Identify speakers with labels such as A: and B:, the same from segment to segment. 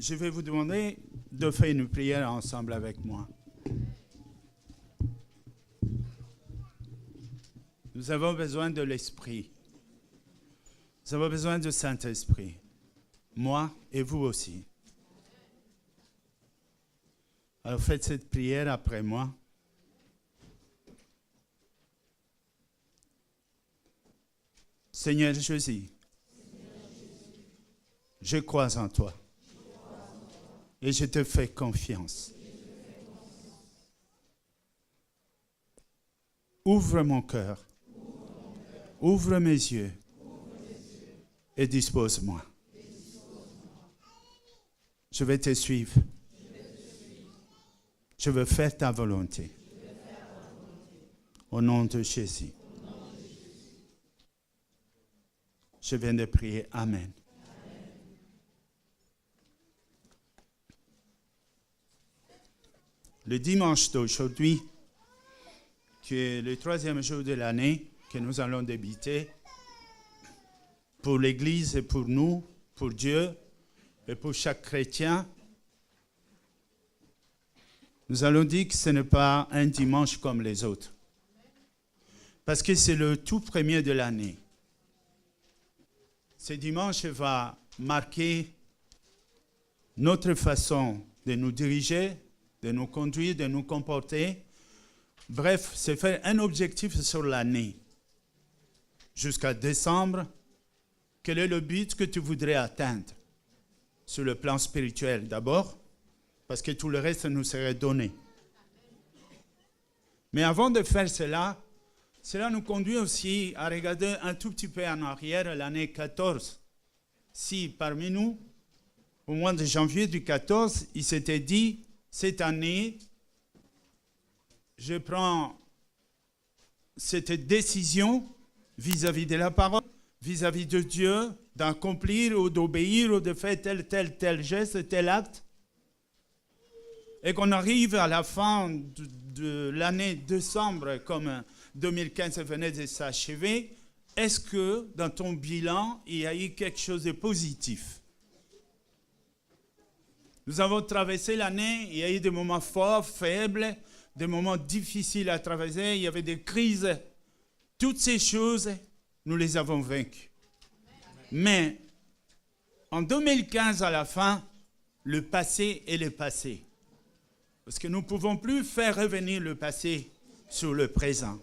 A: je vais vous demander de faire une prière ensemble avec moi. Nous avons besoin de l'Esprit. Nous avons besoin du Saint-Esprit. Moi et vous aussi. Alors faites cette prière après moi. Seigneur Jésus, je crois en toi et je te fais confiance. Ouvre mon cœur, ouvre mes yeux et dispose-moi. Je vais te suivre. Je veux faire ta volonté. Au nom de Jésus. Je viens de prier. Amen. Le dimanche d'aujourd'hui, qui est le 3e jour de l'année que nous allons débuter, pour l'Église et pour nous, pour Dieu et pour chaque chrétien, nous allons dire que ce n'est pas un dimanche comme les autres. Parce que c'est le tout premier de l'année. Ce dimanche va marquer notre façon de nous diriger, de nous conduire, de nous comporter. Bref, c'est faire un objectif sur l'année. Jusqu'à décembre, quel est le but que tu voudrais atteindre? Sur le plan spirituel d'abord, parce que tout le reste nous serait donné. Mais avant de faire cela, cela nous conduit aussi à regarder un tout petit peu en arrière l'année 14. Si parmi nous, au mois de janvier du 14, il s'était dit, cette année, je prends cette décision vis-à-vis de la parole, vis-à-vis de Dieu, d'accomplir ou d'obéir ou de faire tel geste, tel acte. Et qu'on arrive à la fin de l'année décembre, comme 2015 venait de s'achever, est-ce que dans ton bilan, il y a eu quelque chose de positif? Nous avons traversé l'année, il y a eu des moments forts, faibles, des moments difficiles à traverser, il y avait des crises. Toutes ces choses, nous les avons vaincues. Mais en 2015, à la fin, le passé est le passé. Parce que nous ne pouvons plus faire revenir le passé sur le présent.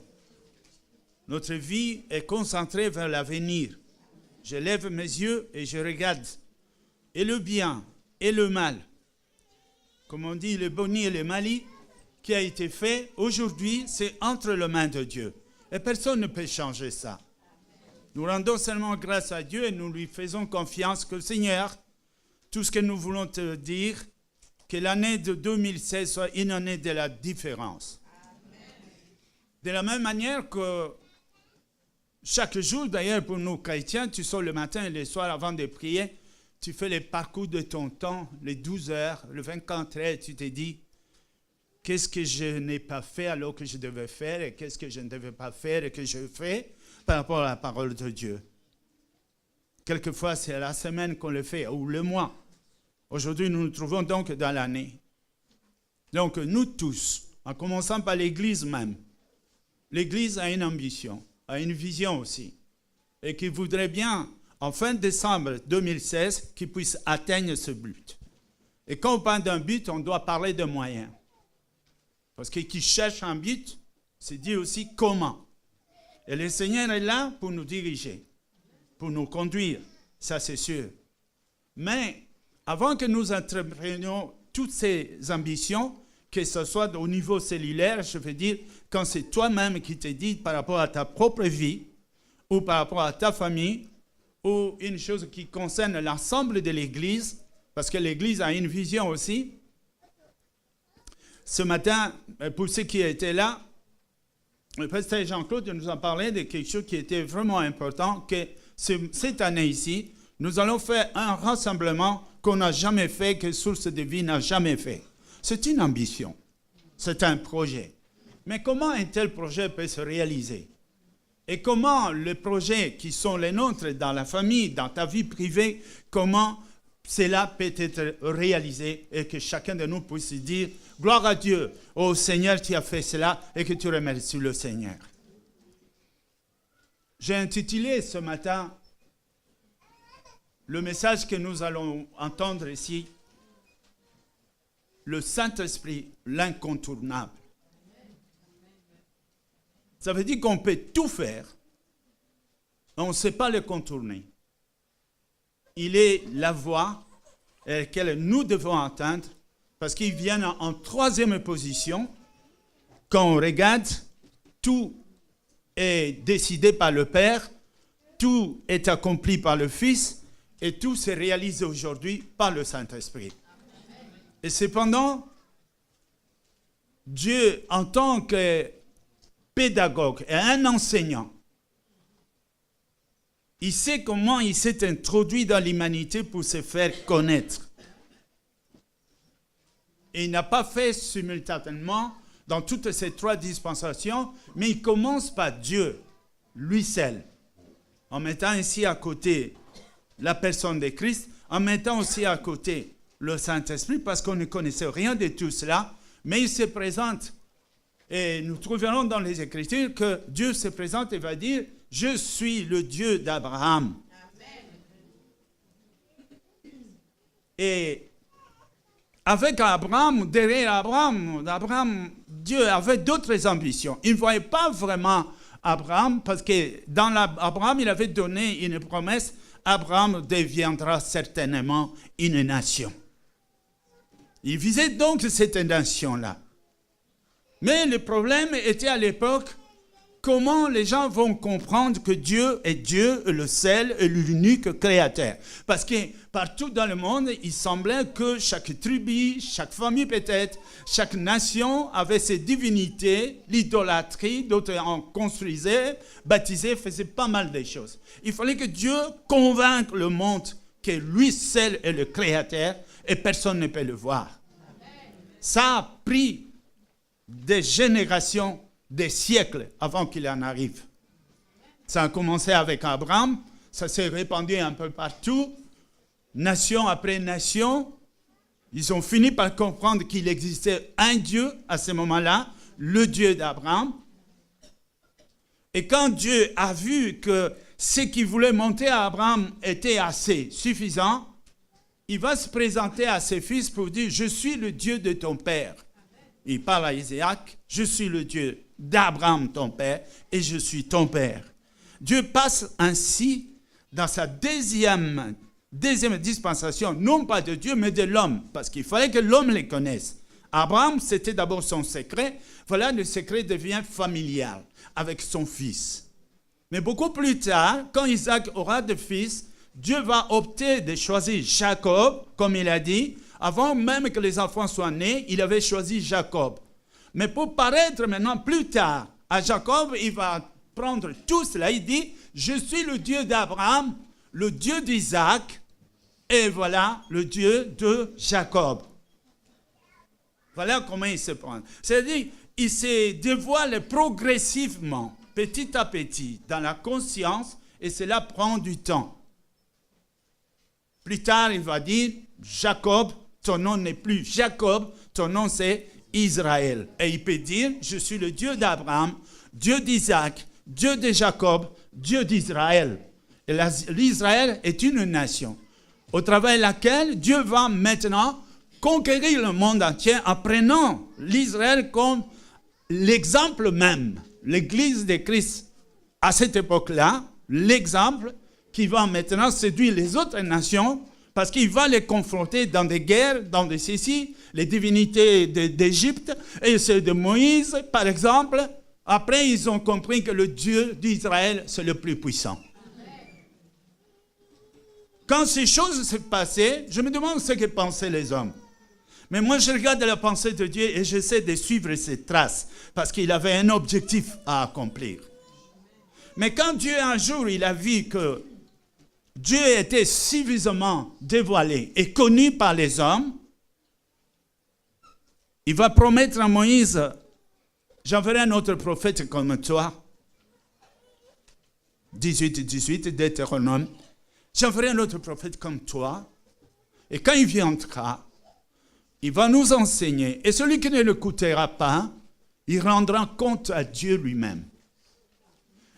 A: Notre vie est concentrée vers l'avenir. Je lève mes yeux et je regarde. Et le bien et le mal, comme on dit, le boni et le mali, qui a été fait aujourd'hui, c'est entre les mains de Dieu. Et personne ne peut changer ça. Nous rendons seulement grâce à Dieu et nous lui faisons confiance que le Seigneur, tout ce que nous voulons te dire, que l'année de 2016 soit une année de la différence. De la même manière que chaque jour, d'ailleurs, pour nous chrétiens, tu sors le matin et le soir avant de prier, tu fais le parcours de ton temps, les 12 heures, le 24 heures, tu te dis, qu'est-ce que je n'ai pas fait alors que je devais faire et qu'est-ce que je ne devais pas faire et que je fais par rapport à la parole de Dieu. Quelquefois, c'est la semaine qu'on le fait ou le mois. Aujourd'hui, nous nous trouvons donc dans l'année. Donc, nous tous, en commençant par l'Église même, l'Église a une ambition, a une vision aussi, et qui voudrait bien, en fin décembre 2016, qu'il puisse atteindre ce but. Et quand on parle d'un but, on doit parler de moyens. Parce que qui cherche un but, c'est dit aussi comment. Et le Seigneur est là pour nous diriger, pour nous conduire, ça c'est sûr. Mais avant que nous entreprenions toutes ces ambitions, que ce soit au niveau cellulaire, je veux dire, quand c'est toi-même qui te dis par rapport à ta propre vie, ou par rapport à ta famille, ou une chose qui concerne l'ensemble de l'Église, parce que l'Église a une vision aussi. Ce matin, pour ceux qui étaient là, le pasteur Jean-Claude nous a parlé de quelque chose qui était vraiment important, que cette année ici, nous allons faire un rassemblement qu'on n'a jamais fait, que Source de Vie n'a jamais fait. C'est une ambition, c'est un projet. Mais comment un tel projet peut se réaliser? Et comment les projets qui sont les nôtres dans la famille, dans ta vie privée, comment cela peut être réalisé et que chacun de nous puisse dire « Gloire à Dieu, ô Seigneur, tu as fait cela et que tu remercies le Seigneur. » J'ai intitulé ce matin le message que nous allons entendre ici, « Le Saint-Esprit, l'incontournable ». Ça veut dire qu'on peut tout faire, mais on ne sait pas le contourner. Il est la voie à laquelle nous devons atteindre parce qu'il vient en troisième position. Quand on regarde, tout est décidé par le Père, tout est accompli par le Fils et tout se réalise aujourd'hui par le Saint-Esprit. Et cependant, Dieu, en tant que pédagogue et un enseignant, il sait comment il s'est introduit dans l'humanité pour se faire connaître. Et il n'a pas fait simultanément dans toutes ces trois dispensations, mais il commence par Dieu, lui seul, en mettant ainsi à côté la personne de Christ, en mettant aussi à côté le Saint-Esprit, parce qu'on ne connaissait rien de tout cela, mais il se présente. Et nous trouverons dans les Écritures que Dieu se présente et va dire « Je suis le Dieu d'Abraham. » Et avec Abraham, derrière Abraham, Dieu avait d'autres ambitions. Il ne voyait pas vraiment Abraham parce que dans Abraham, il avait donné une promesse. Abraham deviendra certainement une nation. Il visait donc cette nation-là. Mais le problème était à l'époque, comment les gens vont comprendre que Dieu est Dieu, le seul et l'unique créateur. Parce que partout dans le monde, il semblait que chaque tribu, chaque famille peut-être, chaque nation avait ses divinités, l'idolâtrie, d'autres en construisaient, baptisaient, faisaient pas mal de choses. Il fallait que Dieu convainque le monde que lui seul est le créateur et personne ne peut le voir. Ça a pris des générations, des siècles avant qu'il en arrive. Ça a commencé avec Abraham, ça s'est répandu un peu partout, nation après nation. Ils ont fini par comprendre qu'il existait un Dieu à ce moment-là, le Dieu d'Abraham. Et quand Dieu a vu que ce qu'il voulait monter à Abraham était assez suffisant, il va se présenter à ses fils pour dire « Je suis le Dieu de ton père ». Il parle à Isaac, « Je suis le Dieu d'Abraham ton père et je suis ton père ». Dieu passe ainsi dans sa deuxième dispensation, non pas de Dieu mais de l'homme, parce qu'il fallait que l'homme les connaisse. Abraham, c'était d'abord son secret. Voilà, le secret devient familial avec son fils. Mais beaucoup plus tard, quand Isaac aura des fils, Dieu va opter de choisir Jacob, comme il a dit. Avant même que les enfants soient nés, il avait choisi Jacob. Mais pour paraître maintenant plus tard à Jacob, il va prendre tout cela. Il dit, je suis le Dieu d'Abraham, le Dieu d'Isaac, et voilà le Dieu de Jacob. Voilà comment il se prend. C'est-à-dire, il se dévoile progressivement, petit à petit, dans la conscience, et cela prend du temps. Plus tard, il va dire, Jacob, ton nom n'est plus Jacob, ton nom c'est Israël. Et il peut dire, je suis le Dieu d'Abraham, Dieu d'Isaac, Dieu de Jacob, Dieu d'Israël. Et l'Israël est une nation, au travers de laquelle Dieu va maintenant conquérir le monde entier en prenant l'Israël comme l'exemple même, l'Église de Christ à cette époque-là, l'exemple qui va maintenant séduire les autres nations parce qu'il va les confronter dans des guerres, dans des ceci, les divinités d'Égypte et ceux de Moïse, par exemple. Après, ils ont compris que le Dieu d'Israël, c'est le plus puissant. Quand ces choses se passaient, je me demande ce que pensaient les hommes. Mais moi, je regarde la pensée de Dieu et j'essaie de suivre ses traces parce qu'il avait un objectif à accomplir. Mais quand Dieu, un jour, il a vu que Dieu était suffisamment dévoilé et connu par les hommes, il va promettre à Moïse, j'enverrai un autre prophète comme toi. 18 d'Hétronome. J'enverrai un autre prophète comme toi. Et quand il viendra, il va nous enseigner. Et celui qui ne l'écoutera pas, il rendra compte à Dieu lui-même.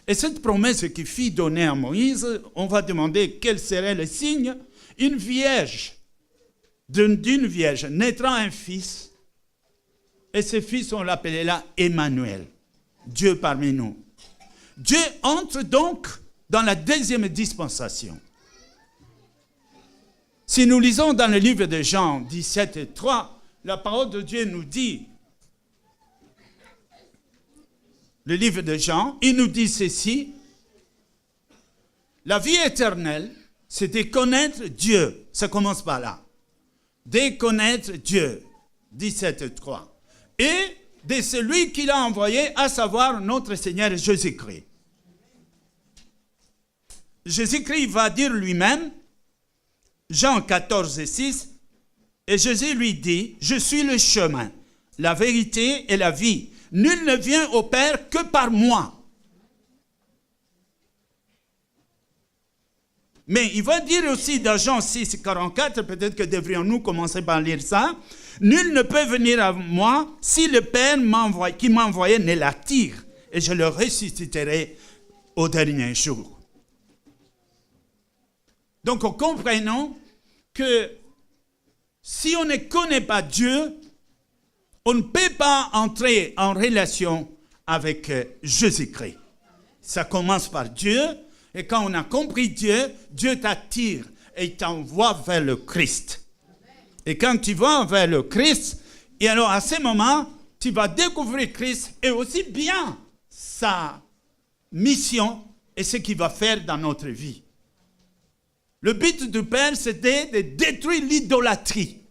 A: Et cette promesse qui fut donnée à Moïse, on va demander quel serait le signe. Une vierge, d'une vierge, naîtra un fils. Et ce fils, on l'appellera Emmanuel, Dieu parmi nous. Dieu entre donc dans la deuxième dispensation. Si nous lisons dans le livre de Jean 17, 3, la parole de Dieu nous dit, le livre de Jean, il nous dit ceci, la vie éternelle, c'est de connaître Dieu. Ça commence par là. De connaître Dieu, 17, 3. Et de celui qu'il a envoyé, à savoir notre Seigneur Jésus-Christ. Jésus-Christ va dire lui-même, Jean 14, 6, et Jésus lui dit, je suis le chemin, la vérité et la vie. Nul ne vient au Père que par moi. Mais il va dire aussi dans Jean 6, 44, peut-être que devrions-nous commencer par lire ça, nul ne peut venir à moi si le Père qui m'a envoyé ne l'attire, et je le ressusciterai au dernier jour. Donc, comprenons que si on ne connaît pas Dieu, on ne peut pas entrer en relation avec Jésus-Christ. Ça commence par Dieu, et quand on a compris Dieu, Dieu t'attire et il t'envoie vers le Christ. Et quand tu vas vers le Christ, et alors à ce moment, tu vas découvrir Christ et aussi bien sa mission et ce qu'il va faire dans notre vie. Le but du Père, c'était de détruire l'idolâtrie.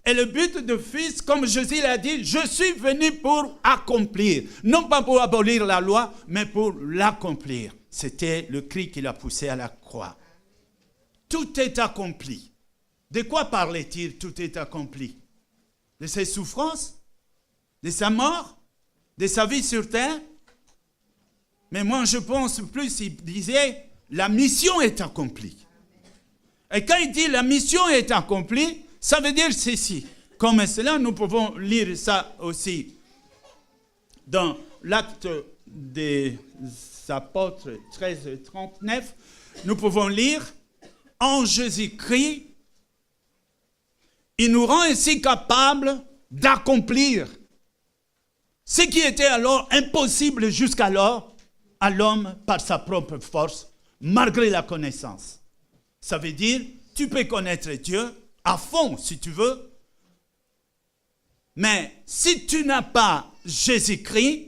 A: Et le but du Fils, comme Jésus l'a dit, je suis venu pour accomplir. Non pas pour abolir la loi, mais pour l'accomplir. C'était le cri qu'il a poussé à la croix. Tout est accompli. De quoi parlait-il, tout est accompli? De ses souffrances? De sa mort? De sa vie sur terre? Mais moi, je pense plus, il disait, la mission est accomplie. Et quand il dit la mission est accomplie, ça veut dire ceci. Comme cela, nous pouvons lire ça aussi dans l'acte des apôtres 13, 39. Nous pouvons lire, en Jésus-Christ, il nous rend ainsi capables d'accomplir ce qui était alors impossible jusqu'alors à l'homme par sa propre force, malgré la connaissance. Ça veut dire, tu peux connaître Dieu à fond si tu veux, mais si tu n'as pas Jésus-Christ,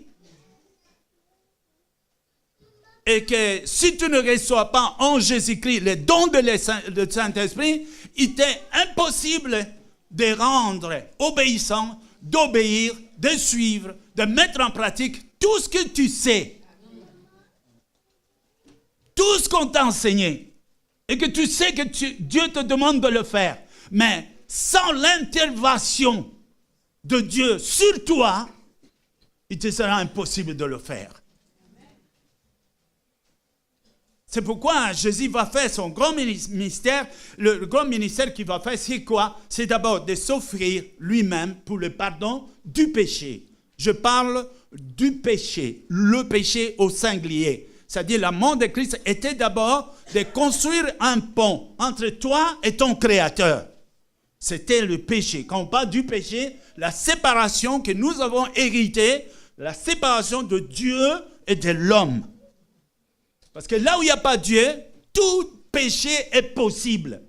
A: et que si tu ne reçois pas en Jésus-Christ les dons de Saint-Esprit, il t'est impossible de rendre obéissant, d'obéir, de suivre, de mettre en pratique tout ce que tu sais. Tout ce qu'on t'a enseigné. Et que tu sais que Dieu te demande de le faire. Mais sans l'intervention de Dieu sur toi, il te sera impossible de le faire. C'est pourquoi Jésus va faire son grand ministère. Le grand ministère qu'il va faire, c'est quoi? C'est d'abord de s'offrir lui-même pour le pardon du péché. Je parle du péché, le péché au singulier. C'est-à-dire la mort de Christ était d'abord de construire un pont entre toi et ton Créateur. C'était le péché. Quand on parle du péché, la séparation que nous avons héritée, la séparation de Dieu et de l'homme. Parce que là où il n'y a pas Dieu, tout péché est possible.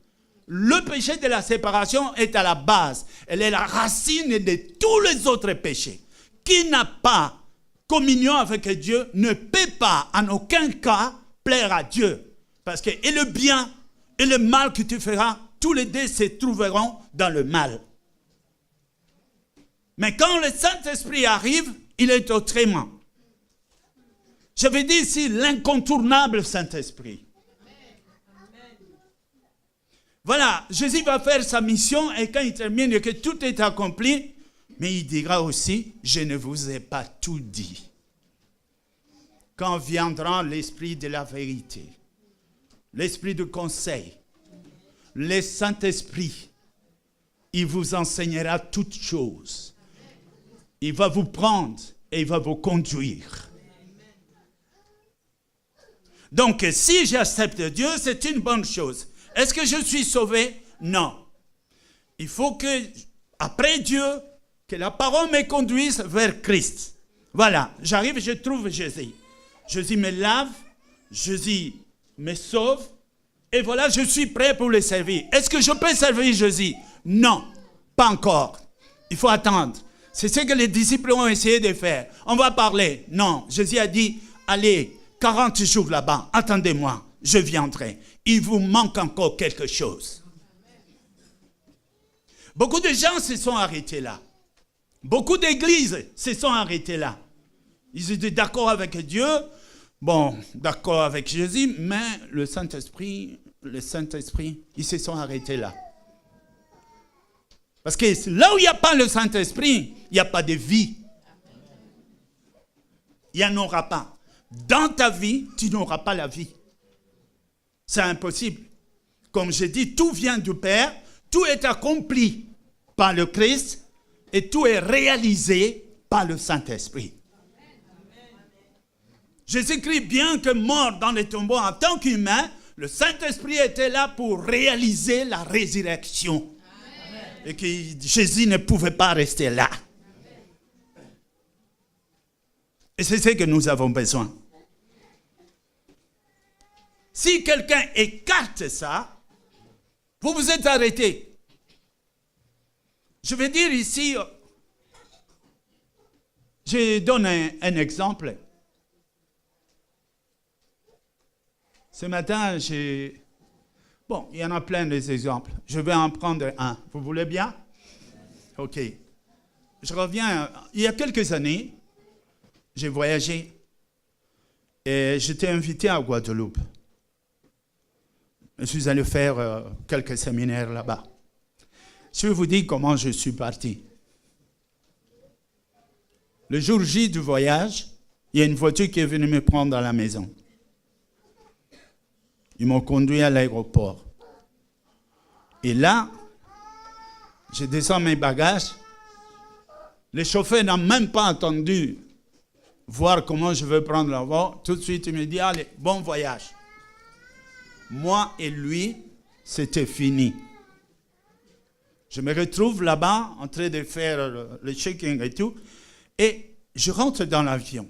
A: Le péché de la séparation est à la base. Elle est la racine de tous les autres péchés. Qui n'a pas communion avec Dieu ne peut pas en aucun cas plaire à Dieu. Parce que et le bien et le mal que tu feras, tous les deux se trouveront dans le mal. Mais quand le Saint-Esprit arrive, il est autrement. Je vais dire ici l'incontournable Saint-Esprit. Voilà, Jésus va faire sa mission et quand il termine et que tout est accompli, mais il dira aussi, je ne vous ai pas tout dit. Quand viendra l'esprit de la vérité, l'esprit de conseil, le Saint-Esprit, il vous enseignera toutes choses. Il va vous prendre et il va vous conduire. Donc, si j'accepte Dieu, c'est une bonne chose. Est-ce que je suis sauvé? Non. Il faut que, après Dieu, que la parole me conduise vers Christ. Voilà, j'arrive, je trouve Jésus. Jésus me lave, Jésus me sauve, et voilà, je suis prêt pour le servir. Est-ce que je peux servir Jésus? Non, pas encore. Il faut attendre. C'est ce que les disciples ont essayé de faire. On va parler. Non, Jésus a dit, allez, 40 jours là-bas, attendez-moi, je viendrai. Il vous manque encore quelque chose. Beaucoup de gens se sont arrêtés là. Beaucoup d'églises se sont arrêtées là. Ils étaient d'accord avec Dieu, bon, d'accord avec Jésus, mais le Saint-Esprit, ils se sont arrêtés là. Parce que là où il n'y a pas le Saint-Esprit, il n'y a pas de vie. Il n'y en aura pas. Dans ta vie, tu n'auras pas la vie. C'est impossible. Comme je dis, tout vient du Père, tout est accompli par le Christ et tout est réalisé par le Saint-Esprit. Jésus-Christ, bien que mort dans les tombeaux en tant qu'humain, le Saint-Esprit était là pour réaliser la résurrection. Et que Jésus ne pouvait pas rester là. Et c'est ce que nous avons besoin. Si quelqu'un écarte ça, vous vous êtes arrêté. Je vais dire ici, je donne un exemple. Ce matin, bon, il y en a plein des exemples. Je vais en prendre un. Vous voulez bien? OK. Je reviens. Il y a quelques années, j'ai voyagé et j'étais invité à Guadeloupe. Je suis allé faire quelques séminaires là-bas. Je vais vous dire comment je suis parti. Le jour J du voyage, il y a une voiture qui est venue me prendre à la maison. Ils m'ont conduit à l'aéroport. Et là, je descends mes bagages. Le chauffeur n'a même pas attendu voir comment je veux prendre l'avion. Tout de suite, il me dit, allez, bon voyage. Moi et lui, c'était fini. Je me retrouve là-bas en train de faire le checking et tout. Et je rentre dans l'avion.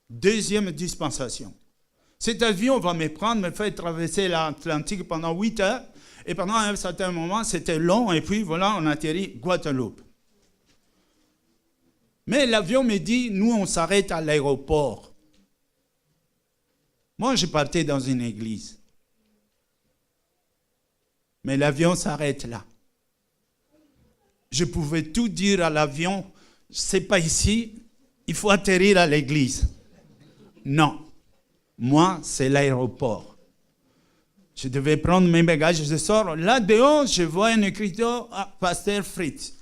A: Deuxième dispensation. Cet avion va me prendre, me faire traverser l'Atlantique pendant 8 heures. Et pendant un certain moment, c'était long. Et puis voilà, on atterrit Guadeloupe. Mais l'avion me dit, nous, on s'arrête à l'aéroport. Moi, je partais dans une église. Mais l'avion s'arrête là. Je pouvais tout dire à l'avion, c'est pas ici, il faut atterrir à l'église. Non. Moi, c'est l'aéroport. Je devais prendre mes bagages, je sors. Là-dehors, je vois un écriteau, Pasteur Fritz.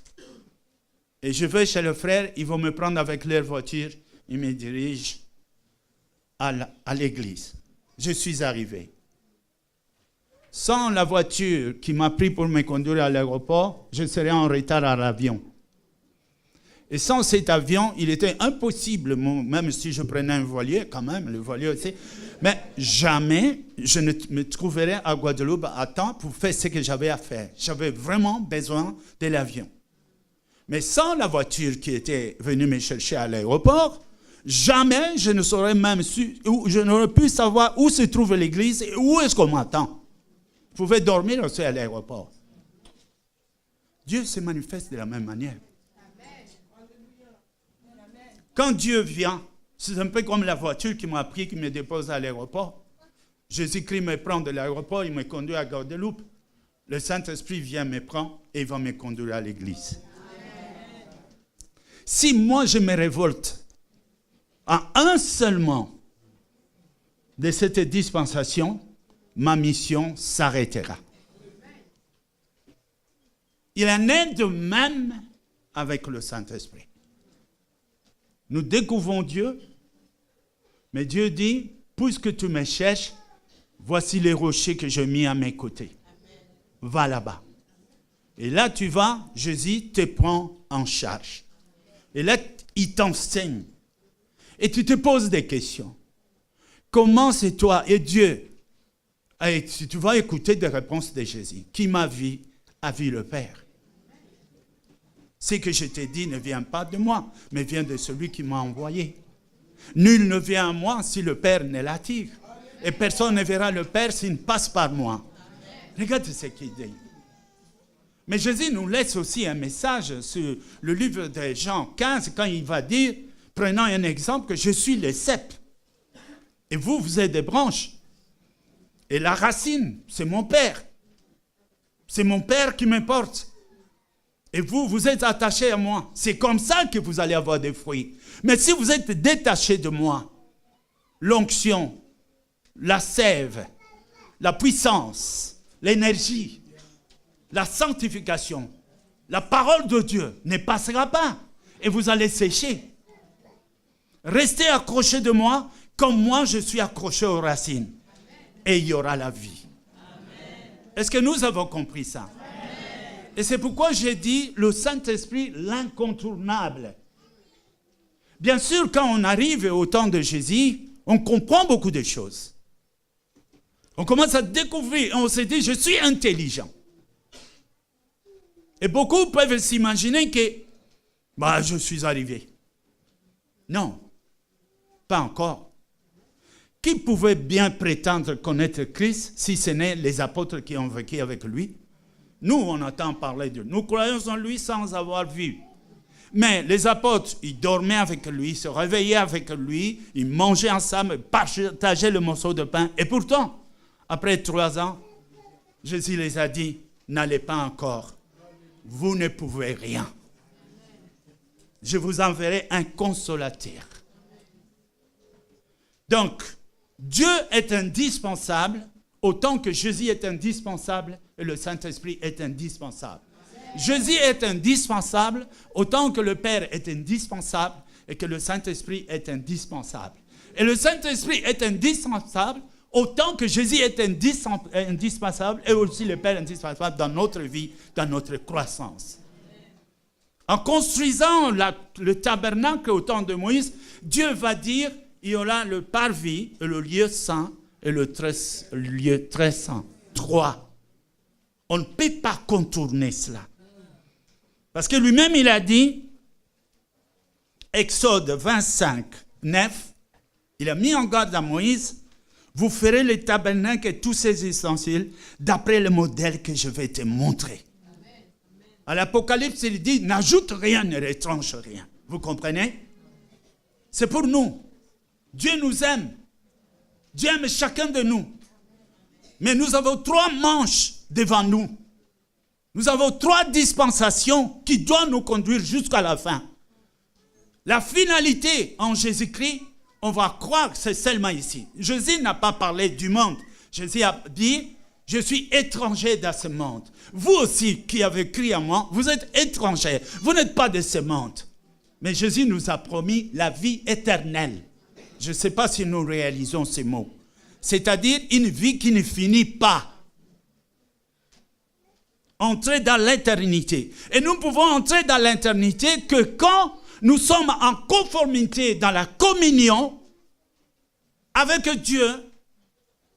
A: Et je vais chez le frère, ils vont me prendre avec leur voiture. Ils me dirigent à l'église. Je suis arrivé. Sans la voiture qui m'a pris pour me conduire à l'aéroport, je serais en retard à l'avion. Et sans cet avion, il était impossible, même si je prenais un voilier, quand même, le voilier aussi, mais jamais je ne me trouverais à Guadeloupe à temps pour faire ce que j'avais à faire. J'avais vraiment besoin de l'avion. Mais sans la voiture qui était venue me chercher à l'aéroport, jamais je ne saurais même je n'aurais pu savoir où se trouve l'église et où est-ce qu'on m'attend. Je pouvais dormir aussi à l'aéroport. Dieu se manifeste de la même manière. Quand Dieu vient, c'est un peu comme la voiture qui m'a pris, qui me dépose à l'aéroport. Jésus-Christ me prend de l'aéroport, il me conduit à Guadeloupe. Le Saint-Esprit vient me prendre et il va me conduire à l'église. Si moi je me révolte à un seulement de cette dispensation, ma mission s'arrêtera. Il en est de même avec le Saint-Esprit. Nous découvrons Dieu, mais Dieu dit, puisque tu me cherches, voici les rochers que j'ai mis à mes côtés. va là-bas. Et là, tu vas, Jésus te prend en charge. Et là, il t'enseigne. Et tu te poses des questions. Comment c'est toi et Dieu? Et tu vas écouter des réponses de Jésus. Qui m'a vu a vu le Père. Ce que je t'ai dit ne vient pas de moi, mais vient de celui qui m'a envoyé. Nul ne vient à moi si le Père ne l'attire. Et personne ne verra le Père s'il ne passe par moi. Regarde ce qu'il dit. Mais Jésus nous laisse aussi un message sur le livre de Jean 15, quand il va dire, prenant un exemple, que je suis le cep. Et vous, vous êtes des branches. Et la racine, c'est mon Père. C'est mon Père qui me porte. Et vous, vous êtes attachés à moi. C'est comme ça que vous allez avoir des fruits. Mais si vous êtes détachés de moi, l'onction, la sève, la puissance, l'énergie, la sanctification, la parole de Dieu ne passera pas. Et vous allez sécher. Restez accrochés de moi comme moi je suis accroché aux racines. Et il y aura la vie. Est-ce que nous avons compris ça? Et c'est pourquoi j'ai dit le Saint-Esprit, l'incontournable. Bien sûr, quand on arrive au temps de Jésus, on comprend beaucoup de choses. On commence à découvrir, on se dit, je suis intelligent. Et beaucoup peuvent s'imaginer que, je suis arrivé. Non, pas encore. Qui pouvait bien prétendre connaître Christ si ce n'est les apôtres qui ont vécu avec lui? Nous, on entend parler de Dieu. Nous croyons en lui sans avoir vu. Mais les apôtres, ils dormaient avec lui, ils se réveillaient avec lui, ils mangeaient ensemble, partageaient le morceau de pain. Et pourtant, après 3 ans, Jésus les a dit, n'allez pas encore. Vous ne pouvez rien. Je vous enverrai un consolateur. Donc, Dieu est indispensable, autant que Jésus est indispensable et le Saint-Esprit est indispensable. Jésus est indispensable, autant que le Père est indispensable et que le Saint-Esprit est indispensable. Et le Saint-Esprit est indispensable, autant que Jésus est indispensable et aussi le Père est indispensable dans notre vie, dans notre croissance. En construisant le tabernacle au temps de Moïse, Dieu va dire, il y aura le parvis, le lieu saint et le lieu très saint. 3. On ne peut pas contourner cela. Parce que lui-même, il a dit, Exode 25, 9, il a mis en garde à Moïse, vous ferez le tabernacle et tous ses ustensiles d'après le modèle que je vais te montrer. À l'Apocalypse, il dit, n'ajoute rien, ne retranche rien. Vous comprenez? C'est pour nous. Dieu nous aime. Dieu aime chacun de nous. Mais nous avons 3 manches devant nous. Nous avons 3 dispensations qui doivent nous conduire jusqu'à la fin. La finalité en Jésus-Christ, on va croire que c'est seulement ici. Jésus n'a pas parlé du monde. Jésus a dit, je suis étranger dans ce monde. Vous aussi qui avez crié à moi, vous êtes étrangers. Vous n'êtes pas de ce monde. Mais Jésus nous a promis la vie éternelle. Je ne sais pas si nous réalisons ces mots. C'est-à-dire une vie qui ne finit pas. Entrer dans l'éternité. Et nous pouvons entrer dans l'éternité que quand nous sommes en conformité dans la communion avec Dieu,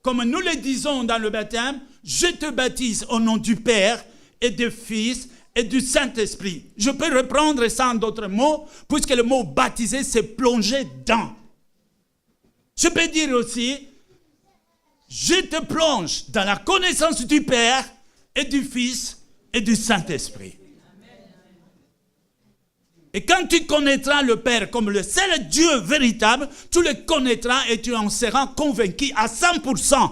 A: comme nous le disons dans le baptême, je te baptise au nom du Père et du Fils et du Saint-Esprit. Je peux reprendre ça en d'autres mots, puisque le mot baptiser, c'est plonger dans. Je peux dire aussi, je te plonge dans la connaissance du Père et du Fils et du Saint-Esprit. Et quand tu connaîtras le Père comme le seul Dieu véritable, tu le connaîtras et tu en seras convaincu à 100%.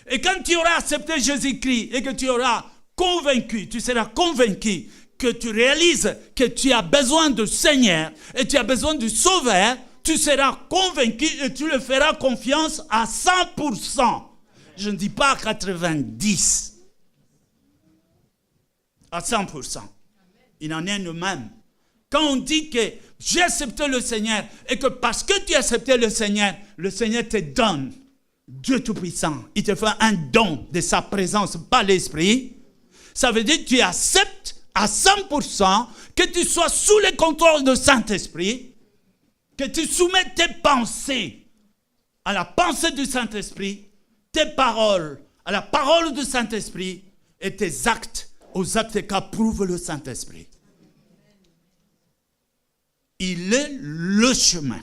A: Et quand tu auras accepté Jésus-Christ et que tu auras convaincu, tu seras convaincu que tu réalises que tu as besoin du Seigneur et tu as besoin du Sauveur, tu seras convaincu et tu le feras confiance à 100%. Je ne dis pas à 90%. À 100%. Il en est le même. Quand on dit que j'ai accepté le Seigneur et que parce que tu as accepté le Seigneur te donne Dieu Tout-Puissant, il te fait un don de sa présence par l'Esprit, ça veut dire que tu acceptes à 100% que tu sois sous le contrôle du Saint-Esprit, que tu soumets tes pensées à la pensée du Saint-Esprit, tes paroles à la parole du Saint-Esprit et tes actes aux actes qu'approuve le Saint-Esprit. Il est le chemin.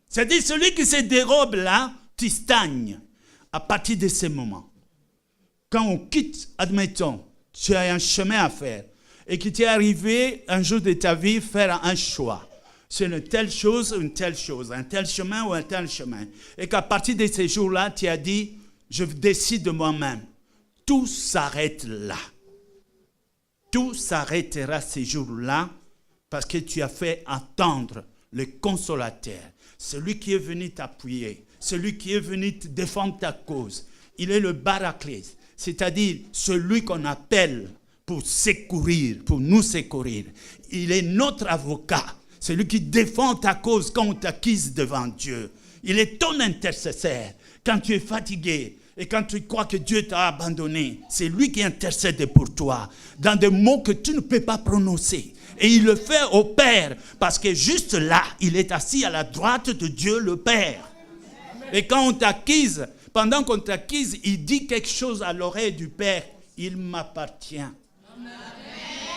A: C'est-à-dire celui qui se dérobe là, tu stagnes à partir de ce moment. Quand on quitte, admettons, tu as un chemin à faire et que tu es arrivé un jour de ta vie faire un choix. C'est une telle chose, un tel chemin ou un tel chemin. Et qu'à partir de ces jours-là, tu as dit, je décide de moi-même. Tout s'arrête là. Tout s'arrêtera ces jours-là parce que tu as fait attendre le consolateur, celui qui est venu t'appuyer, celui qui est venu te défendre ta cause. Il est le Paraclète, c'est-à-dire celui qu'on appelle pour secourir, pour nous secourir. Il est notre avocat, celui qui défend ta cause quand on t'acquise devant Dieu. Il est ton intercesseur quand tu es fatigué et quand tu crois que Dieu t'a abandonné. C'est lui qui intercède pour toi dans des mots que tu ne peux pas prononcer. Et il le fait au Père parce que juste là, il est assis à la droite de Dieu le Père. Et quand on t'acquise, pendant qu'on t'acquise, il dit quelque chose à l'oreille du Père. Il m'appartient.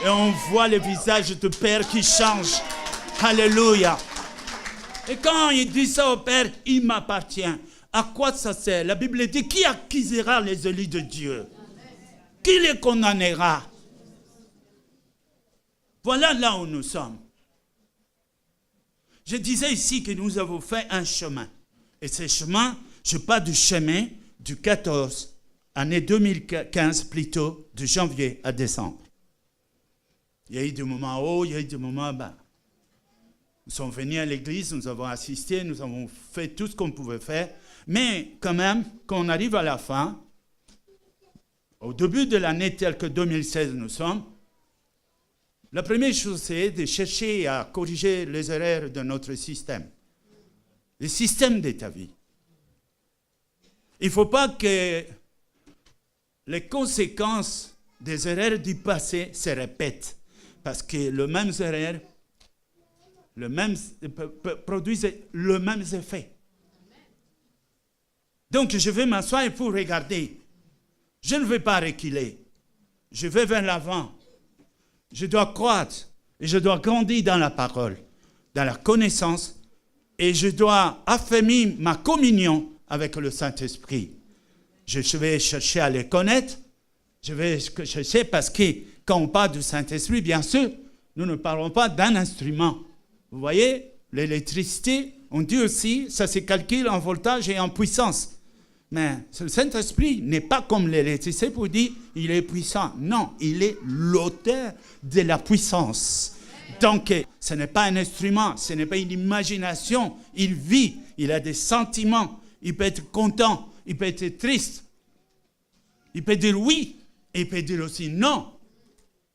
A: Et on voit le visage du Père qui change. Alléluia. Et quand il dit ça au Père, il m'appartient. À quoi ça sert? La Bible dit, qui acquisera les élus de Dieu? Qui les condamnera? Voilà là où nous sommes. Je disais ici que nous avons fait un chemin. Et ce chemin, je parle du chemin du 14, année 2015 plutôt, de janvier à décembre. Il y a eu des moments hauts, il y a eu des moments bas. Nous sommes venus à l'église, nous avons assisté, nous avons fait tout ce qu'on pouvait faire. Mais quand même, quand on arrive à la fin, au début de l'année telle que 2016 nous sommes, la première chose, c'est de chercher à corriger les erreurs de notre système. Le système de ta vie. Il ne faut pas que les conséquences des erreurs du passé se répètent. Parce que les mêmes erreurs produisent le même effet. Donc, je vais m'asseoir pour regarder. Je ne vais pas reculer. Je vais vers l'avant. Je dois croître et je dois grandir dans la parole, dans la connaissance, et je dois affermir ma communion avec le Saint-Esprit. Je vais chercher à les connaître. Je vais chercher parce que quand on parle du Saint-Esprit, bien sûr, nous ne parlons pas d'un instrument. Vous voyez, l'électricité, on dit aussi, ça se calcule en voltage et en puissance. Mais le Saint-Esprit n'est pas comme l'électricité pour dire il est puissant. Non, il est l'auteur de la puissance. Donc, ce n'est pas un instrument, ce n'est pas une imagination. Il vit, il a des sentiments. Il peut être content, il peut être triste. Il peut dire oui, et il peut dire aussi non.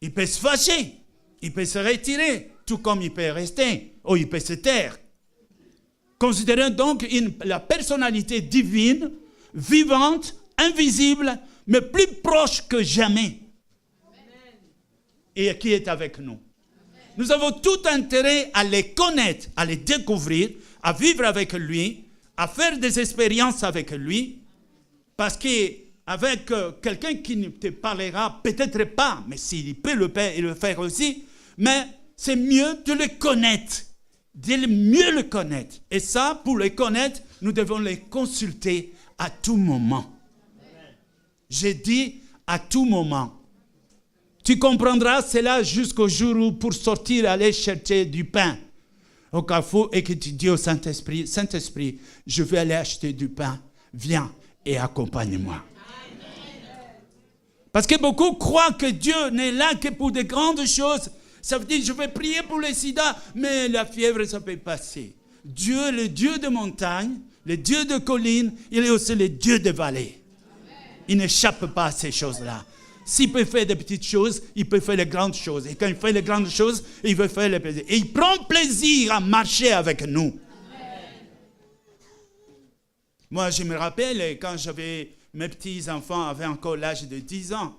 A: Il peut se fâcher, il peut se retirer, tout comme il peut rester, ou il peut se taire. Considérons donc la personnalité divine, vivante, invisible, mais plus proche que jamais. Et qui est avec nous. Nous avons tout intérêt à les connaître, à les découvrir, à vivre avec lui, à faire des expériences avec lui, parce qu'avec quelqu'un qui ne te parlera peut-être pas, mais s'il peut le faire aussi, mais c'est mieux de le connaître, de mieux le connaître. Et ça, pour le connaître, nous devons les consulter à tout moment. J'ai dit à tout moment. Tu comprendras cela jusqu'au jour où, pour sortir, aller chercher du pain au carrefour et que tu dis au Saint-Esprit, Saint-Esprit, je vais aller acheter du pain, viens et accompagne-moi. Parce que beaucoup croient que Dieu n'est là que pour de grandes choses. Ça veut dire, je vais prier pour le sida, mais la fièvre, ça peut passer. Dieu, le Dieu de montagne, le Dieu de collines, il est aussi le Dieu de vallées. Il n'échappe pas à ces choses-là. S'il peut faire des petites choses, il peut faire les grandes choses. Et quand il fait les grandes choses, il veut faire les plaisirs. Et il prend plaisir à marcher avec nous. Moi, je me rappelle, quand j'avais mes petits-enfants avaient encore l'âge de 10 ans,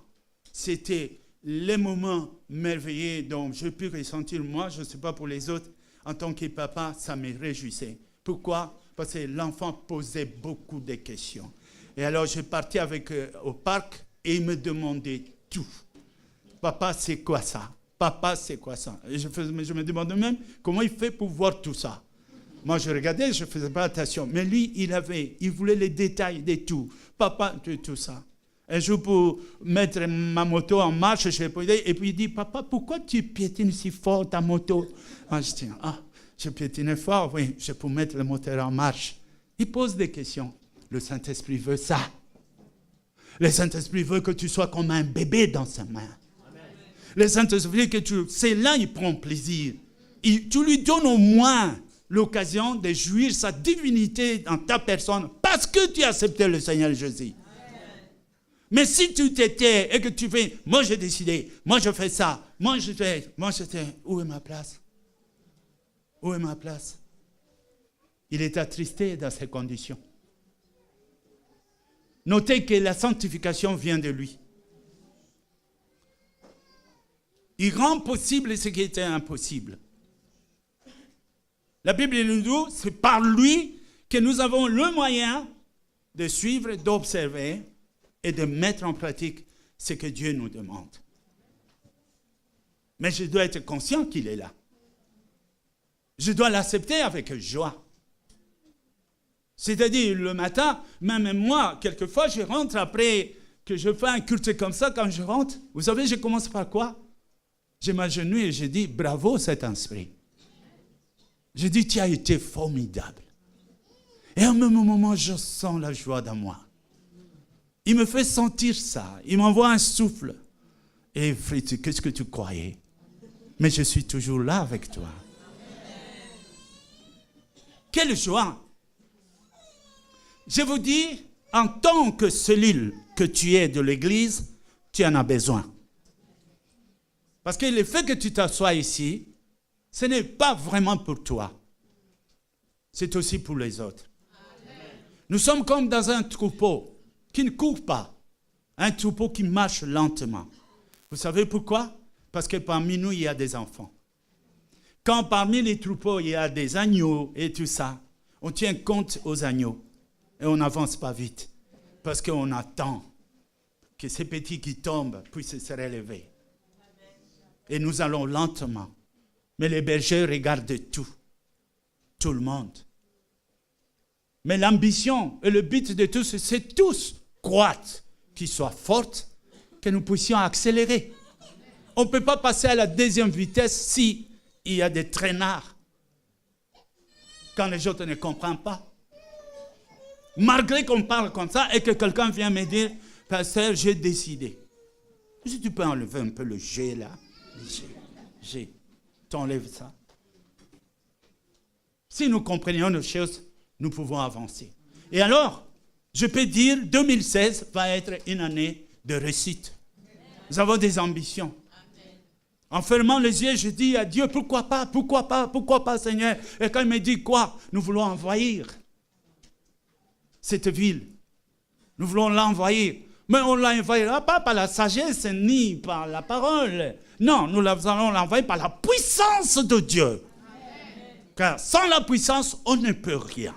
A: c'était les moments merveilleux dont je pu ressentir, moi, je ne sais pas pour les autres, en tant que papa, ça me réjouissait. Pourquoi? Parce que l'enfant posait beaucoup de questions. Et alors, je partais avec au parc et il me demandait tout. Papa, c'est quoi ça? Papa, c'est quoi ça? Et je me demandais même comment il fait pour voir tout ça. Moi, je regardais, je ne faisais pas attention. Mais lui, il voulait les détails de tout. Papa, tout ça. Un jour, pour mettre ma moto en marche, je l'ai posé, et puis il dit, papa, pourquoi tu piétines si fort ta moto? Moi, je dis, je piétine fort, oui, c'est pour mettre le moteur en marche. Il pose des questions. Le Saint-Esprit veut ça. Le Saint-Esprit veut que tu sois comme un bébé dans sa main. Amen. Le Saint-Esprit, c'est là il prend plaisir. Tu lui donnes au moins l'occasion de jouir sa divinité dans ta personne parce que tu as accepté le Seigneur Jésus. Mais si tu t'étais et que tu fais, moi j'ai décidé, moi je fais ça, moi je fais, où est ma place? Où est ma place? Il est attristé dans ces conditions. Notez que la sanctification vient de lui. Il rend possible ce qui était impossible. La Bible nous dit, c'est par lui que nous avons le moyen de suivre, d'observer et de mettre en pratique ce que Dieu nous demande. Mais je dois être conscient qu'il est là. Je dois l'accepter avec joie. C'est-à-dire, le matin, même moi, quelquefois, je rentre après que je fais un culte comme ça, quand je rentre, vous savez, je commence par quoi? Je m'agenouille et je dis, bravo Saint-Esprit. Je dis, tu as été formidable. Et à un même moment, je sens la joie dans moi. Il me fait sentir ça. Il m'envoie un souffle. Et Fritz, qu'est-ce que tu croyais? Mais je suis toujours là avec toi. Quelle joie! Je vous dis, en tant que cellule que tu es de l'Église, tu en as besoin. Parce que le fait que tu t'assoies ici, ce n'est pas vraiment pour toi. C'est aussi pour les autres. Amen. Nous sommes comme dans un troupeau qui ne court pas. Un troupeau qui marche lentement. Vous savez pourquoi? Parce que parmi nous, il y a des enfants. Quand parmi les troupeaux, il y a des agneaux et tout ça, on tient compte aux agneaux. Et on n'avance pas vite. Parce qu'on attend que ces petits qui tombent puissent se relever. Et nous allons lentement. Mais les bergers regardent tout. Tout le monde. Mais l'ambition et le but de tous, c'est tous croître, qu'ils soient forts, que nous puissions accélérer. On ne peut pas passer à la deuxième vitesse si il y a des traînards. Quand les autres ne comprennent pas. Malgré qu'on parle comme ça et que quelqu'un vient me dire, pasteur, j'ai décidé. Si tu peux enlever un peu le G là, G. T'enlèves ça. Si nous comprenions nos choses, nous pouvons avancer. Et alors, je peux dire, 2016 va être une année de réussite. Nous avons des ambitions. En fermant les yeux, je dis à Dieu, pourquoi pas, Seigneur? Et quand il me dit quoi? Nous voulons envahir cette ville. Nous voulons l'envahir. Mais on ne l'envahira pas par la sagesse ni par la parole. Non, nous allons l'envahir par la puissance de Dieu. Amen. Car sans la puissance, on ne peut rien.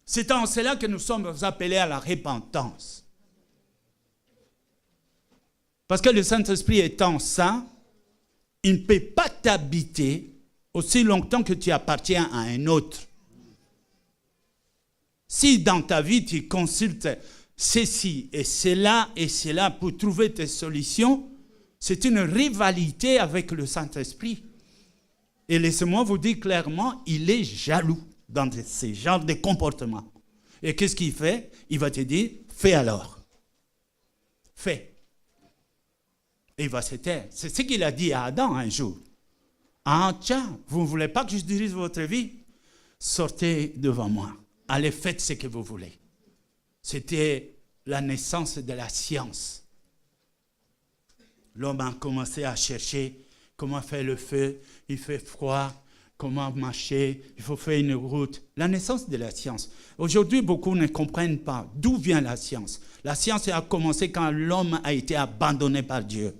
A: C'est en cela que nous sommes appelés à la repentance. Parce que le Saint-Esprit étant saint, il ne peut pas t'habiter aussi longtemps que tu appartiens à un autre. Si dans ta vie, tu consultes ceci et cela pour trouver tes solutions, c'est une rivalité avec le Saint-Esprit. Et laissez-moi vous dire clairement, il est jaloux dans ce genre de comportement. Et qu'est-ce qu'il fait? Il va te dire, fais alors. Fais. Et il va se taire. C'est ce qu'il a dit à Adam un jour. Ah tiens, vous ne voulez pas que je dirige votre vie? Sortez devant moi. Allez, faites ce que vous voulez. C'était la naissance de la science. L'homme a commencé à chercher comment faire le feu. Il fait froid. comment marcher, il faut faire une route. La naissance de la science. Aujourd'hui, beaucoup ne comprennent pas d'où vient la science. La science a commencé quand l'homme a été abandonné par Dieu.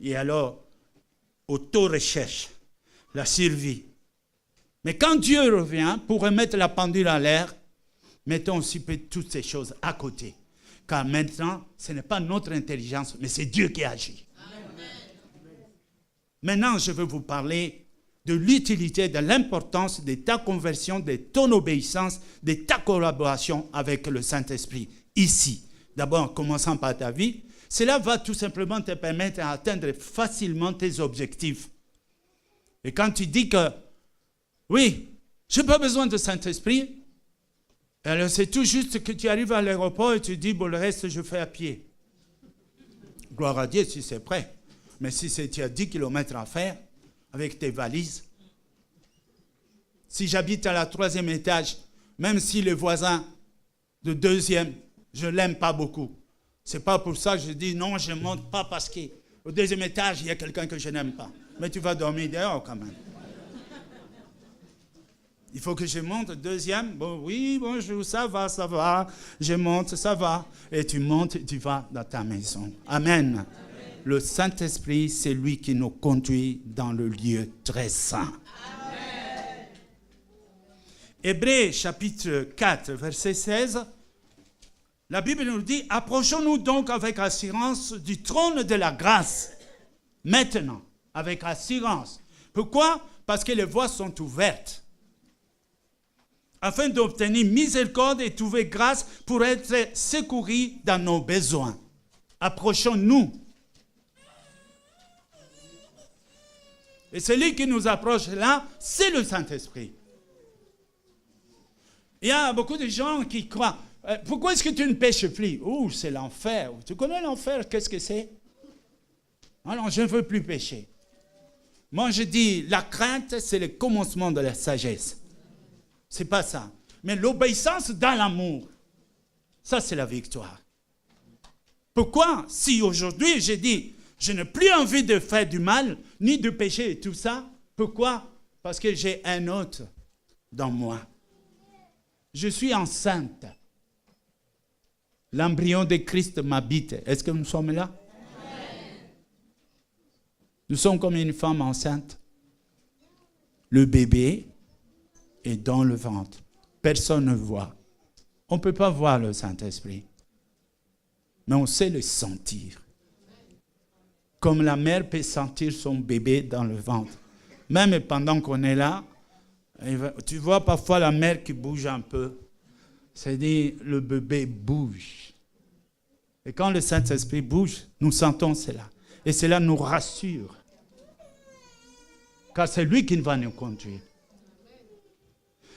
A: Et alors, auto-recherche, la survie. Mais quand Dieu revient pour remettre la pendule à l'air, mettons aussi toutes ces choses à côté. Car maintenant, ce n'est pas notre intelligence, mais c'est Dieu qui agit. Amen. Maintenant, je veux vous parler de l'utilité, de l'importance de ta conversion, de ton obéissance, de ta collaboration avec le Saint-Esprit. Ici, d'abord en commençant par ta vie, cela va tout simplement te permettre d'atteindre facilement tes objectifs. Et quand tu dis que, oui, je n'ai pas besoin de Saint-Esprit, alors c'est tout juste que tu arrives à l'aéroport et tu dis, bon, le reste, je fais à pied. Gloire à Dieu si c'est prêt. Mais si tu as 10 km à faire, avec tes valises, si j'habite à la 3e étage, même si le voisin de 2e, je ne l'aime pas beaucoup, ce n'est pas pour ça que je dis non, je ne monte pas parce qu'au 2e étage, il y a quelqu'un que je n'aime pas. Mais tu vas dormir dehors quand même. Il faut que je monte au 2e. Bon, oui, bonjour, ça va. Je monte, ça va. Et tu montes, tu vas dans ta maison. Amen. Amen. Le Saint-Esprit, c'est lui qui nous conduit dans le lieu très saint. Amen. Hébreux chapitre 4, verset 16. La Bible nous dit, approchons-nous donc avec assurance du trône de la grâce. Maintenant, avec assurance. Pourquoi? Parce que les voies sont ouvertes. Afin d'obtenir miséricorde et trouver grâce pour être secourus dans nos besoins. Approchons-nous. Et celui qui nous approche là, c'est le Saint-Esprit. Il y a beaucoup de gens qui croient, pourquoi est-ce que tu ne pêches plus? Oh, c'est l'enfer. Tu connais l'enfer, qu'est-ce que c'est? Alors, je ne veux plus pécher. Moi, je dis, la crainte, c'est le commencement de la sagesse. C'est pas ça. Mais l'obéissance dans l'amour, ça, c'est la victoire. Pourquoi? Si aujourd'hui, j'ai dit, je n'ai plus envie de faire du mal, ni de pécher et tout ça. Pourquoi? Parce que j'ai un autre dans moi. Je suis enceinte. L'embryon de Christ m'habite. Est-ce que nous sommes là? Nous sommes comme une femme enceinte. Le bébé est dans le ventre. Personne ne voit. On ne peut pas voir le Saint-Esprit. Mais on sait le sentir. Comme la mère peut sentir son bébé dans le ventre. Même pendant qu'on est là, tu vois parfois la mère qui bouge un peu. C'est-à-dire, le bébé bouge. Et quand le Saint-Esprit bouge, nous sentons cela. Et cela nous rassure. Car c'est lui qui va nous conduire.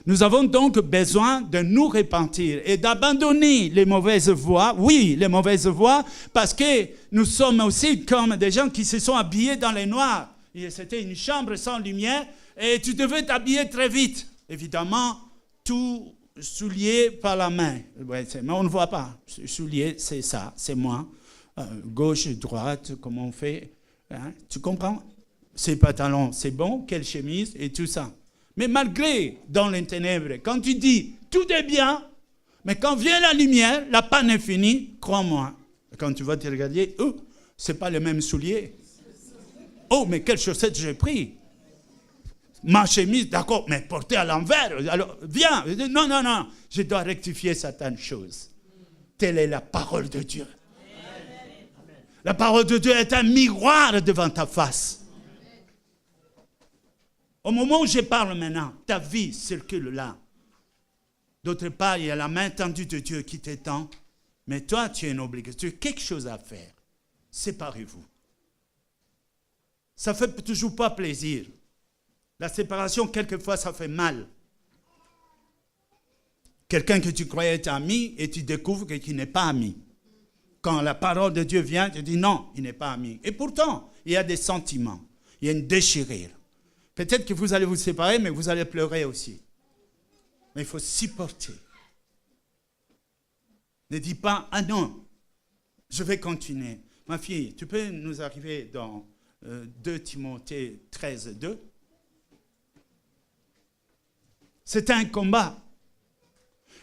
A: Nous avons donc besoin de nous repentir et d'abandonner les mauvaises voies. Oui, les mauvaises voies, parce que nous sommes aussi comme des gens qui se sont habillés dans les noirs. C'était une chambre sans lumière et tu devais t'habiller très vite. Évidemment, tout soulié par la main. Ouais, mais on ne voit pas. Soulié, c'est ça, c'est moi. Gauche, droite, comment on fait? Hein? Tu comprends? Ces pantalons, c'est bon, quelle chemise et tout ça. Mais malgré, dans les ténèbres, quand tu dis, tout est bien, mais quand vient la lumière, la panne est finie, crois-moi. Quand tu vas te regarder, oh, ce n'est pas le même soulier. Oh, mais quelle chaussette j'ai pris. Ma chemise, d'accord, mais portée à l'envers. Alors, viens. Non, je dois rectifier certaines choses. Telle est la parole de Dieu. La parole de Dieu est un miroir devant ta face. Au moment où je parle maintenant, ta vie circule là. D'autre part, il y a la main tendue de Dieu qui t'étend. Mais toi, tu es une obligation. Tu as quelque chose à faire. Séparez-vous. Ça ne fait toujours pas plaisir. La séparation, quelquefois, ça fait mal. Quelqu'un que tu croyais être ami et tu découvres qu'il n'est pas ami. Quand la parole de Dieu vient, tu dis non, il n'est pas ami. Et pourtant, il y a des sentiments. Il y a une déchirure. Peut-être que vous allez vous séparer, mais vous allez pleurer aussi. Mais il faut supporter. Ne dis pas, ah non, je vais continuer. Ma fille, tu peux nous arriver dans 2 Timothée 13, 2. C'est un combat.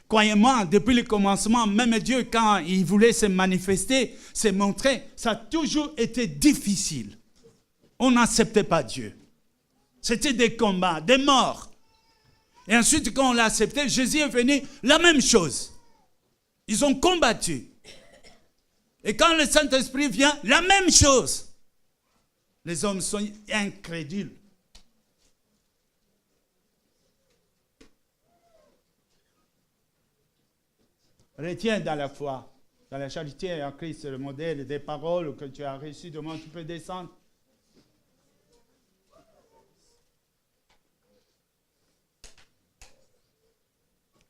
A: Croyez-moi, depuis le commencement, même Dieu, quand il voulait se manifester, se montrer, ça a toujours été difficile. On n'acceptait pas Dieu. C'était des combats, des morts. Et ensuite, quand on l'a accepté, Jésus est venu, la même chose. Ils ont combattu. Et quand le Saint-Esprit vient, la même chose. Les hommes sont incrédules. Retiens dans la foi, dans la charité en Christ, le modèle des paroles que tu as reçues de moi, tu peux descendre.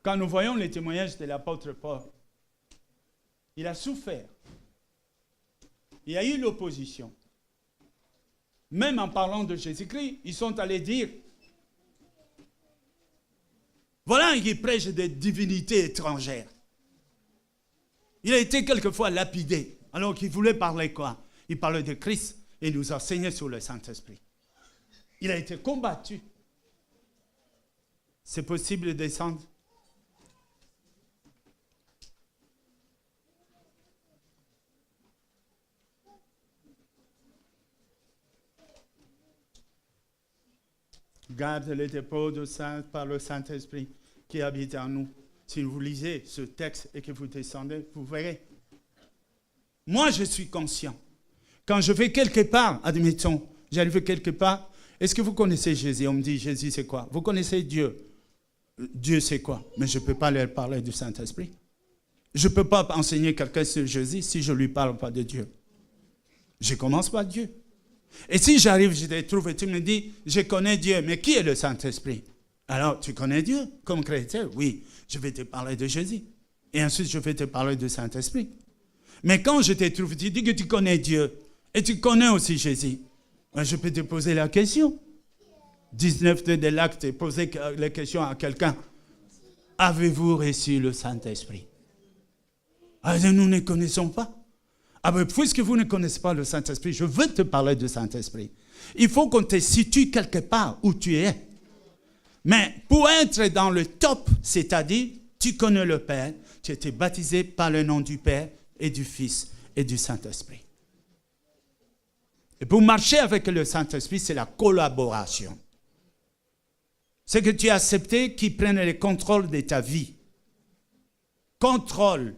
A: Quand nous voyons les témoignages de l'apôtre Paul, il a souffert. Il y a eu l'opposition. Même en parlant de Jésus-Christ, ils sont allés dire, voilà, il prêche des divinités étrangères. Il a été quelquefois lapidé, alors qu'il voulait parler quoi? Il parlait de Christ et nous enseignait sur le Saint-Esprit. Il a été combattu. C'est possible de descendre? Garde les dépôts de Saint par le Saint-Esprit qui habite en nous. Si vous lisez ce texte et que vous descendez, vous verrez. Moi, je suis conscient. Quand je vais quelque part, admettons, j'arrive quelque part, est-ce que vous connaissez Jésus? On me dit, Jésus, c'est quoi? Vous connaissez Dieu? Dieu, c'est quoi? Mais je ne peux pas leur parler du Saint-Esprit. Je ne peux pas enseigner quelqu'un sur Jésus si je ne lui parle pas de Dieu. Je commence par Dieu. Et si j'arrive, je te trouve et tu me dis, je connais Dieu, mais qui est le Saint-Esprit? Alors, tu connais Dieu comme chrétien? Oui, je vais te parler de Jésus. Et ensuite, je vais te parler du Saint-Esprit. Mais quand je te trouve, tu dis que tu connais Dieu et tu connais aussi Jésus. Je peux te poser la question. 19 de l'acte, poser la question à quelqu'un. Avez-vous reçu le Saint-Esprit? Nous ne connaissons pas. Puisque vous ne connaissez pas le Saint-Esprit, je veux te parler du Saint-Esprit. Il faut qu'on te situe quelque part où tu es. Mais pour être dans le top, c'est-à-dire, tu connais le Père, tu as été baptisé par le nom du Père et du Fils et du Saint-Esprit. Et pour marcher avec le Saint-Esprit, c'est la collaboration. C'est que tu as accepté qu'il prenne le contrôle de ta vie. Contrôle.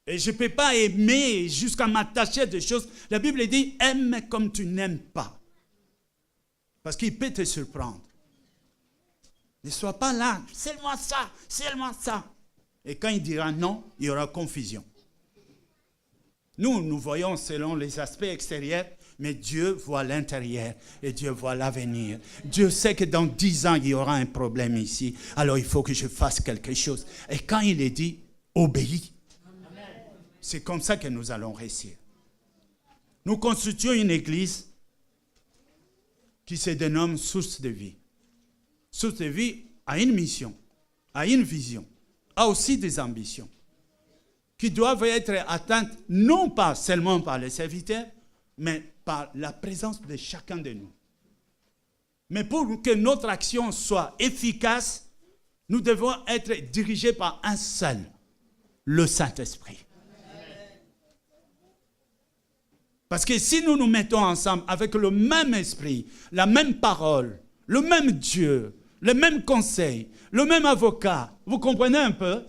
A: Et je ne peux pas aimer jusqu'à m'attacher à des choses. La Bible dit, aime comme tu n'aimes pas. Parce qu'il peut te surprendre. Ne sois pas là, seulement ça, seulement ça. Et quand il dira non, il y aura confusion. Nous voyons selon les aspects extérieurs, mais Dieu voit l'intérieur et Dieu voit l'avenir. Dieu sait que dans 10 ans, il y aura un problème ici. Alors il faut que je fasse quelque chose. Et quand il est dit, obéis. C'est comme ça que nous allons réussir. Nous constituons une église qui se dénomme Source de vie. Source de vie a une mission, a une vision, a aussi des ambitions qui doivent être atteintes non pas seulement par les serviteurs, mais par la présence de chacun de nous. Mais pour que notre action soit efficace, nous devons être dirigés par un seul, le Saint-Esprit. Parce que si nous nous mettons ensemble avec le même esprit, la même parole, le même Dieu, le même conseil, le même avocat, vous comprenez un peu?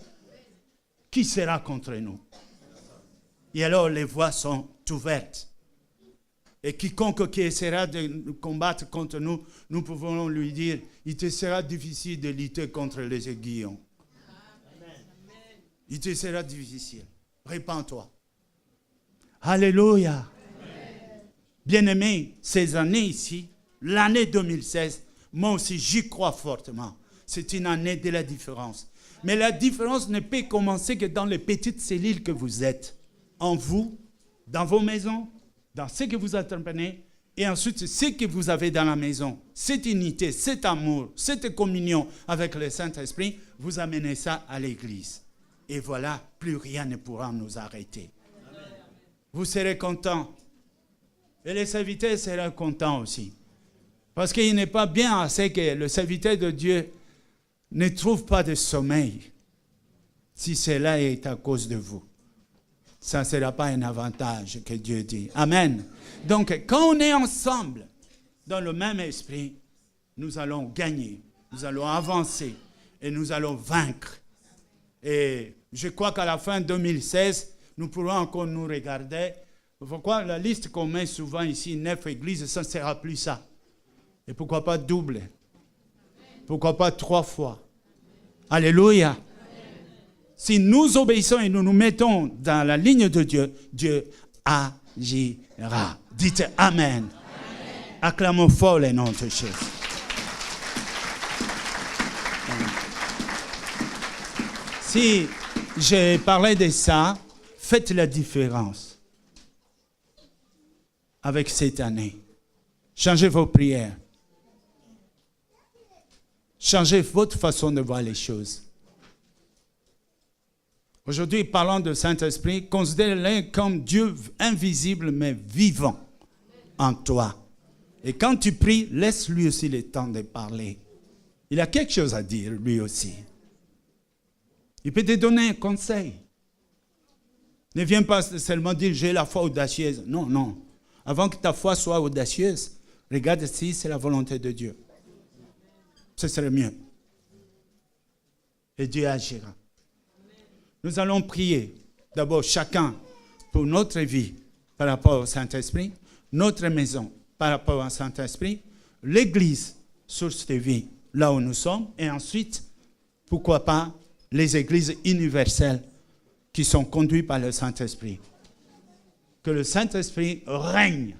A: Qui sera contre nous? Et alors les voies sont ouvertes. Et quiconque qui essaiera de combattre contre nous, nous pouvons lui dire, il te sera difficile de lutter contre les aiguillons. Il te sera difficile. Répands-toi. Alléluia. Bien-aimés, ces années ici, l'année 2016, moi aussi j'y crois fortement. C'est une année de la différence. Mais la différence ne peut commencer que dans les petites cellules que vous êtes. En vous, dans vos maisons, dans ce que vous entreprenez, et ensuite ce que vous avez dans la maison. Cette unité, cet amour, cette communion avec le Saint-Esprit, vous amenez ça à l'église. Et voilà, plus rien ne pourra nous arrêter. Amen. Vous serez contents. Et les serviteurs seront contents aussi. Parce qu'il n'est pas bien assez que le serviteur de Dieu ne trouve pas de sommeil. Si cela est à cause de vous, ça ne sera pas un avantage que Dieu dit. Amen. Donc, quand on est ensemble, dans le même esprit, nous allons gagner, nous allons avancer et nous allons vaincre. Et je crois qu'à la fin 2016, nous pourrons encore nous regarder. Pourquoi la liste qu'on met souvent ici, 9 églises, ça ne sera plus ça. Et pourquoi pas double? Pourquoi pas 3 fois? Alléluia. Si nous obéissons et nous nous mettons dans la ligne de Dieu, Dieu agira. Dites Amen. Amen. Acclamons fort les noms de Jésus. Si j'ai parlé de ça, faites la différence avec cette année. Changez vos prières. Changez votre façon de voir les choses. Aujourd'hui, parlant de Saint-Esprit, considère-le comme Dieu invisible mais vivant en toi. Et quand tu pries, laisse lui aussi le temps de parler. Il a quelque chose à dire, lui aussi. Il peut te donner un conseil. Ne viens pas seulement dire « j'ai la foi audacieuse ». Non, non. Avant que ta foi soit audacieuse, regarde si c'est la volonté de Dieu. Ce serait mieux. Et Dieu agira. Nous allons prier d'abord chacun pour notre vie par rapport au Saint-Esprit, notre maison par rapport au Saint-Esprit, l'Église, source de vie, là où nous sommes, et ensuite, pourquoi pas, les églises universelles qui sont conduites par le Saint-Esprit. Que le Saint-Esprit règne,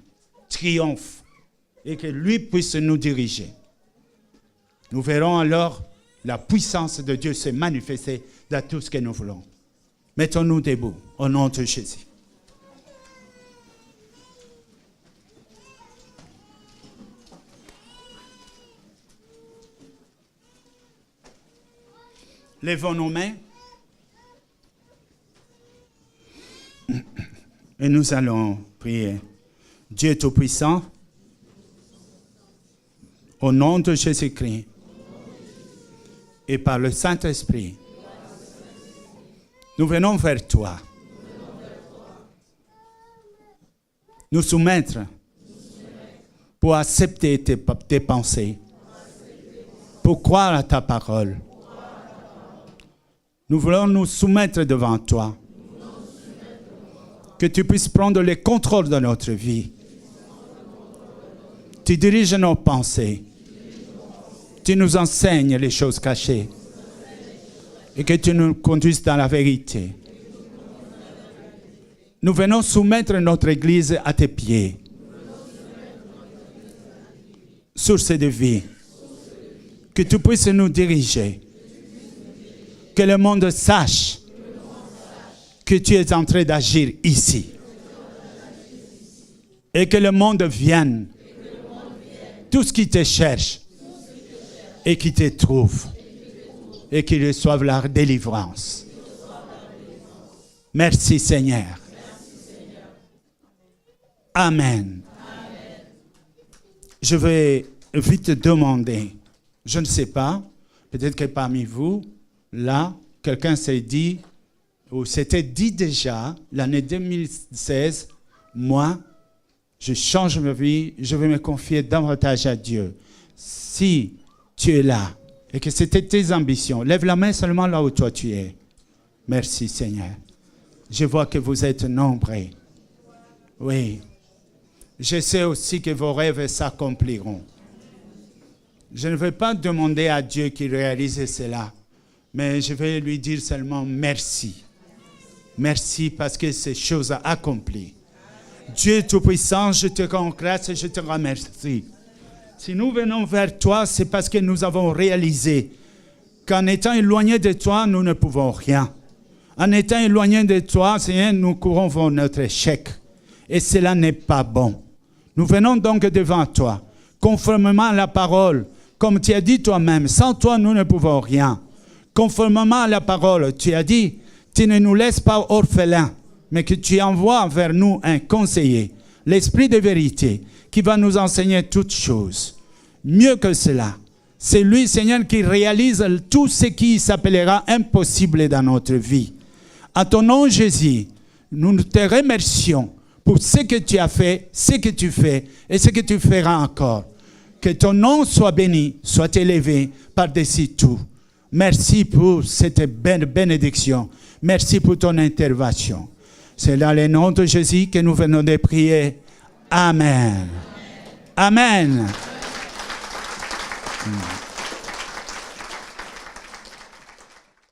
A: triomphe, et que lui puisse nous diriger. Nous verrons alors la puissance de Dieu se manifester dans tout ce que nous voulons. Mettons-nous debout, au nom de Jésus. Lèvons nos mains et nous allons prier. Dieu Tout-Puissant, au nom de Jésus-Christ et par le Saint-Esprit, nous venons vers toi. Nous soumettre pour accepter tes pensées, pour croire à ta parole. Nous voulons nous soumettre devant toi. Que tu puisses prendre le contrôle de notre vie. Tu diriges nos pensées. Tu nous enseignes les choses cachées. Et que tu nous conduises dans la vérité. Nous venons soumettre notre Église à tes pieds. Source de vie. Que tu puisses nous diriger. Que le monde sache que tu es en train d'agir ici. Et que le monde vienne. Tous qui te cherchent et qui te trouvent. Et qu'ils reçoivent la délivrance. Merci Seigneur. Amen. Je vais vite demander, je ne sais pas, peut-être que parmi vous, là, quelqu'un s'est dit, ou s'était dit déjà, l'année 2016, moi, je change ma vie, je vais me confier davantage à Dieu. Si tu es là, et que c'était tes ambitions, lève la main seulement là où toi tu es. Merci Seigneur. Je vois que vous êtes nombreux. Oui. Je sais aussi que vos rêves s'accompliront. Je ne vais pas demander à Dieu qu'il réalise cela, mais je vais lui dire seulement merci. Merci parce que ces choses accomplies. Dieu Tout-Puissant, je te rends grâce et je te remercie. Si nous venons vers toi, c'est parce que nous avons réalisé qu'en étant éloignés de toi, nous ne pouvons rien. En étant éloignés de toi, Seigneur, nous courons vers notre échec. Et cela n'est pas bon. Nous venons donc devant toi, conformément à la parole, comme tu as dit toi-même, sans toi, nous ne pouvons rien. Conformément à la parole, tu as dit, tu ne nous laisses pas orphelins, mais que tu envoies vers nous un conseiller, l'Esprit de vérité, qui va nous enseigner toutes choses. mieux que cela. C'est lui, Seigneur, qui réalise tout ce qui s'appellera impossible dans notre vie. À ton nom, Jésus, nous te remercions pour ce que tu as fait, ce que tu fais et ce que tu feras encore. Que ton nom soit béni, soit élevé par-dessus tout. Merci pour cette bénédiction. Merci pour ton intervention. C'est dans le nom de Jésus que nous venons de prier. Amen. Amen. Amen.